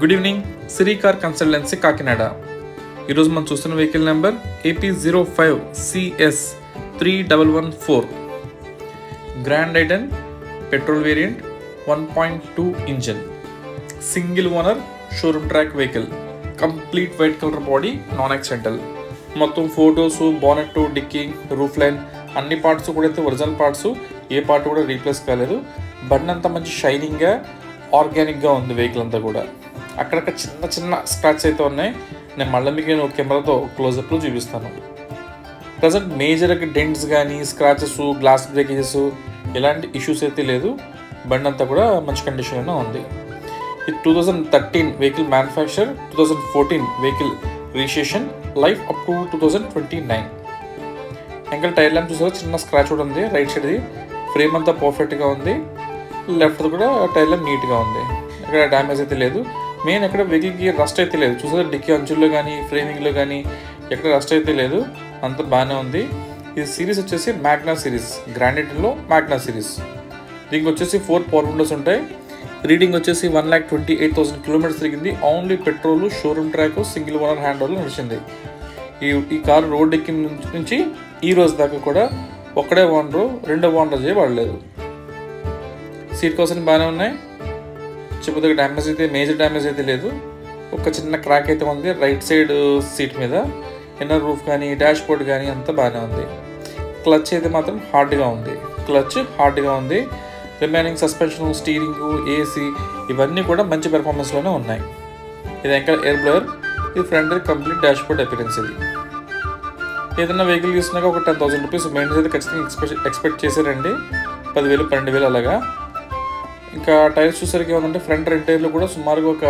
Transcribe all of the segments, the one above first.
Good evening, Siri car consultancy Kakinada. ఈరోజు మనం చూస్తున్న vehicle number AP05CS3114 grand i ten petrol variant 1.2 engine, single owner, showroom track vehicle, complete white colour body, non accidental. మొత్తం photos, bonnet, dicky, roof line అన్ని parts కూడా అయితే original parts, ఏ part కూడా replace కాలేదు. బండి అంతా మంచి షైనింగ్గా, ఆర్గానిక్గా ఉంది. వెహికల్ అంతా కూడా అక్కడక్కడ చిన్న చిన్న స్క్రాచ్ అయితే ఉన్నాయి. నేను మళ్ళీ మీకు కెమెరాతో క్లోజప్లో చూపిస్తాను. ప్రజెంట్ మేజర్గా డెంట్స్ కానీ, స్క్రాచెస్, గ్లాస్ బ్రేకేజెస్ ఇలాంటి ఇష్యూస్ అయితే లేదు. బండి అంతా కూడా మంచి కండిషన్లోనే ఉంది. ఇది 2013 vehicle manufacture, 2014 vehicle registration, life up to 2029. ఇంకా టైర్ ల్యాంప్ చూసారా, చిన్న స్క్రాచ్ కూడా ఉంది. రైట్ సైడ్ది ఫ్రేమ్ అంతా పర్ఫెక్ట్గా ఉంది. లెఫ్ట్ కూడా టైర్ ల్యాంప్ నీట్గా ఉంది. ఇక్కడ డ్యామేజ్ అయితే లేదు. మెయిన్ ఎక్కడ వెహికల్కి రస్ట్ అయితే లేదు. చూసారా, డిక్కీ అంచుల్లో కానీ, ఫ్రేమింగ్లో కానీ ఎక్కడ రస్ట్ అయితే లేదు. అంత బాగానే ఉంది. ఇది సిరీస్ వచ్చేసి మ్యాగ్నా సిరీస్, గ్రాండైటన్లో మ్యాగ్నా సిరీస్. దీనికి వచ్చేసి 4 పవర్ విండోస్ ఉంటాయి. రీడింగ్ వచ్చేసి 1,28,000 కిలోమీటర్స్ తిరిగింది. Only petrol, showroom track, single owner hand ఓవర్లో నడిచింది. ఈ కారు రోడ్ ఎక్కి నుంచి ఈ రోజు దాకా కూడా ఒక్కడే ఓనరు, రెండో ఓనర్ చేయబడలేదు. సీట్ కవర్స్ బాగానే ఉన్నాయి. చెప్పు డ్యామేజ్ అయితే, మేజర్ డ్యామేజ్ అయితే లేదు. ఒక చిన్న క్రాక్ అయితే ఉంది రైట్ సైడ్ సీట్ మీద. ఇన్నర్ రూఫ్ కానీ, డాష్ బోర్డ్ కానీ అంతా బాగానే ఉంది. క్లచ్ అయితే మాత్రం హార్డ్గా ఉంది. రిమైనింగ్ సస్పెన్షన్, స్టీరింగ్, ఏసీ ఇవన్నీ కూడా మంచి పెర్ఫార్మెన్స్లోనే ఉన్నాయి. ఇది ఇంకా ఎయిర్ బ్లోయర్. ఇది front complete dash board appearance. ఇది ఏదైనా వెహికల్ తీసుకున్నాక ఒక 10,000 రూపీస్ మెయింటెన్స్ అయితే ఖచ్చితంగా ఎక్స్పెక్ట్ చేశారండి. 10,000, 12,000 అలాగా. ఇంకా టైర్స్ చూసరికి ఏమంటే ఫ్రంట్ రెండు టైర్లు కూడా సుమారుగా ఒక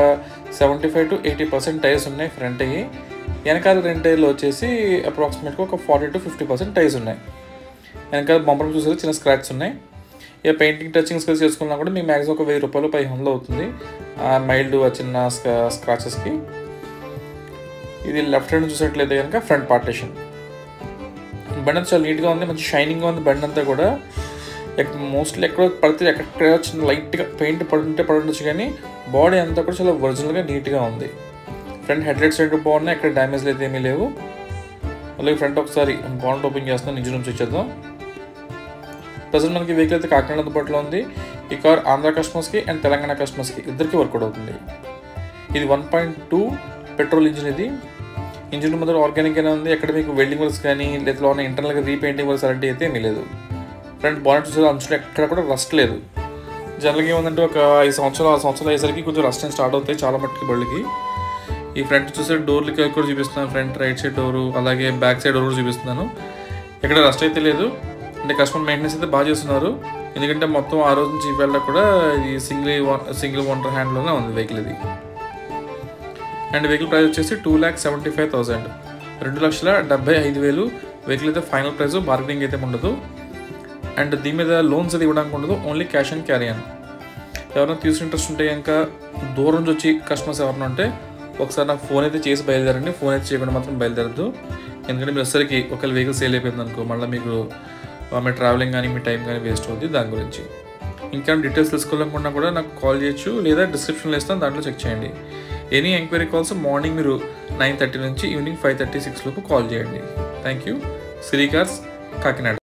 75 to 80% టైర్స్ ఉన్నాయి ఫ్రంట్కి. వెనకాల రెండు టైర్లు వచ్చేసి అప్రాక్సిమేట్గా ఒక 40 to 50% టైర్స్ ఉన్నాయి. వెనకాల బంపర్ చూసరికి చిన్న స్క్రాచ్ ఉన్నాయి. ఇక పెయింటింగ్, టచింగ్ స్కిల్స్ చేసుకున్నా కూడా మీకు మ్యాక్సిమం ఒక 1000 రూపాయలు 500 అవుతుంది మైల్డ్ చిన్న స్క్రాచెస్కి. ఇది లెఫ్ట్ హ్యాండ్ చూసినట్లయితే కనుక ఫ్రంట్ పార్టీషన్. బండి అంతా చాలా నీట్గా ఉంది, మంచి షైనింగ్గా ఉంది. బండి అంతా కూడా మోస్ట్లీ ఎక్కడ పడితే ఎక్కడ చిన్న లైట్గా పెయింట్ పడుండొచ్చు, కానీ బాడీ అంతా కూడా చాలా ఒరిజినల్గా నీట్గా ఉంది. ఫ్రంట్ హెడ్ లైట్స్ రెండు బాగున్నాయి, ఎక్కడ డ్యామేజ్లు అయితే ఏమీ లేవు. అలాగే ఫ్రంట్ ఒకసారి బానెట్ ఓపెన్ చేస్తున్నాం, ఇంజిన్ నుంచి వచ్చేద్దాం. ప్రజెంట్ మనకి వెహికల్ అయితే కాకినాడ అందుబాటులో ఉంది. ఈ కార్ ఆంధ్ర కస్టమర్స్కి అండ్ తెలంగాణ కస్టమర్స్కి ఇద్దరికి వర్కౌట్ అవుతుంది. ఇది 1.2 పెట్రోల్ ఇంజిన్. ఇది ఇంజిన్ మొదలు ఆర్గానిక్గానే ఉంది. ఎక్కడ మీకు వెల్డింగ్ వర్క్స్ కానీ, లేదా ఉన్న ఇంటర్నల్గా రీపెయింటింగ్ వర్క్స్ అలాంటివి అయితే ఏమీ లేదు. ఫ్రంట్ బానెట్ చూసే అంచులు ఎక్కడ కూడా రస్ట్ లేదు. జనరల్గా ఏమందంటే ఒక 5 సంవత్సరాలు 6 సంవత్సరాలు అయ్యేసరికి కొంచెం రస్ట్ స్టార్ట్ అవుతాయి చాలా మట్టుకి బళ్ళకి. ఈ ఫ్రంట్ చూసే డోర్లకి కూడా చూపిస్తున్నాను. ఫ్రంట్ రైట్ సైడ్ డోరు, అలాగే బ్యాక్ సైడ్ డోర్ కూడా చూపిస్తున్నాను. ఎక్కడ రస్ట్ అయితే లేదు. అంటే కస్టమర్ మెయింటెనెన్స్ అయితే బాగా చేస్తున్నారు. ఎందుకంటే మొత్తం ఆ రోజు నుంచి ఇవాళ కూడా ఇది సింగిల్ ఓనర్ హ్యాండ్లోనే ఉంది వెహికల్ ఇది. అండ్ వెహికల్ ప్రైస్ వచ్చేసి 2,75,000, 2,75,000 వెహికల్ అయితే ఫైనల్ ప్రైస్. బార్గెనింగ్ అయితే ఉండదు. అండ్ దీని మీద లోన్స్ అది ఇవ్వడానికి ఉండదు, ఓన్లీ క్యాష్ అండ్ క్యారీ అని. ఎవరైనా తీసుకుని ఇంట్రెస్ట్ ఉంటే ఇంకా దూరం నుంచి వచ్చి కస్టమర్స్ ఎవరైనా ఉంటే ఒకసారి నాకు ఫోన్ అయితే చేసి బయలుదేరండి. ఫోన్ అయితే చేయకుండా మాత్రం బయలుదేరద్దు. ఎందుకంటే మీరు వచ్చరికి ఒకవేళ వెహికల్ సేల్ అయిపోయింది అనుకో, మళ్ళీ మీకు మీ ట్రావెలింగ్ కానీ, మీ టైం కానీ వేస్ట్ అవుతుంది. దాని గురించి ఇంకా డీటెయిల్స్ తెలుసుకోవాలనుకున్నా కూడా నాకు కాల్ చేయొచ్చు, లేదా డిస్క్రిప్షన్లో ఇస్తాను, దాంట్లో చెక్ చేయండి. ఎనీ ఎంక్వైరీ కాల్స్ మార్నింగ్ మీరు 9:30 నుంచి ఈవినింగ్ 5:36 లోపు కాల్ చేయండి. Thank you. Siri cars, Kakinada.